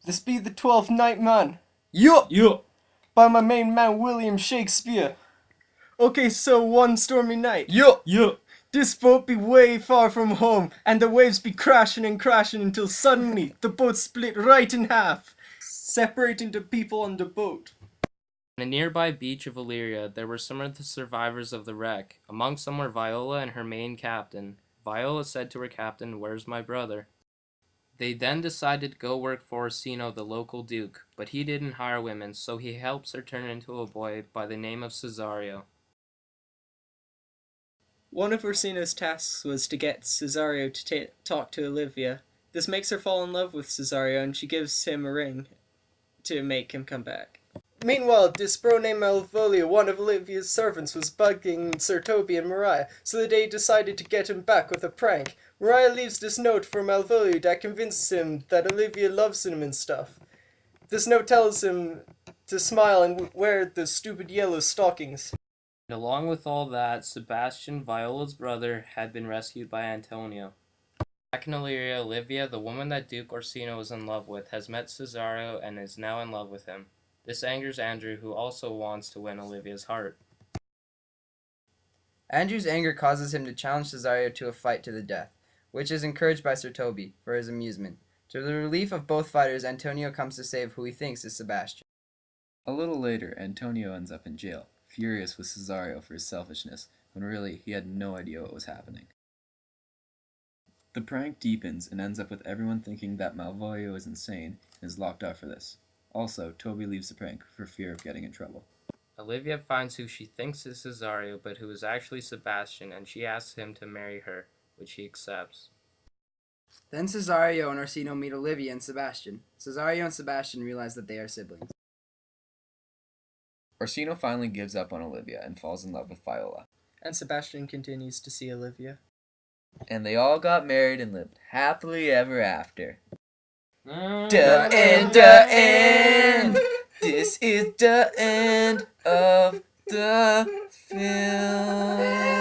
This be the 12th night, man. Yup! Yup! By my main man, William Shakespeare. Okay, so one stormy night. Yup! Yup! This boat be way far from home, and the waves be crashing and crashing until suddenly the boat split right in half, separating the people on the boat. On a nearby beach of Illyria, there were some of the survivors of the wreck. Amongst them were Viola and her main captain. Viola said to her captain, "Where's my brother?" They then decided to go work for Orsino, the local duke, but he didn't hire women, so he helps her turn into a boy by the name of Cesario. One of Orsino's tasks was to get Cesario to talk to Olivia. This makes her fall in love with Cesario, and she gives him a ring to make him come back. Meanwhile, this bro named Malvolio, one of Olivia's servants, was bugging Sir Toby and Mariah, so they decided to get him back with a prank. Mariah leaves this note for Malvolio that convinces him that Olivia loves him and stuff. This note tells him to smile and wear the stupid yellow stockings. And along with all that, Sebastian, Viola's brother, had been rescued by Antonio. Back in Illyria, Olivia, the woman that Duke Orsino was in love with, has met Cesario and is now in love with him. This angers Andrew, who also wants to win Olivia's heart. Andrew's anger causes him to challenge Cesario to a fight to the death, which is encouraged by Sir Toby for his amusement. To the relief of both fighters, Antonio comes to save who he thinks is Sebastian. A little later, Antonio ends up in jail, furious with Cesario for his selfishness, when really he had no idea what was happening. The prank deepens and ends up with everyone thinking that Malvolio is insane and is locked up for this. Also, Toby leaves the prank for fear of getting in trouble. Olivia finds who she thinks is Cesario, but who is actually Sebastian, and she asks him to marry her, which he accepts. Then Cesario and Orsino meet Olivia and Sebastian. Cesario and Sebastian realize that they are siblings. Orsino finally gives up on Olivia and falls in love with Viola. And Sebastian continues to see Olivia. And they all got married and lived happily ever after. The end. This is the end of the film.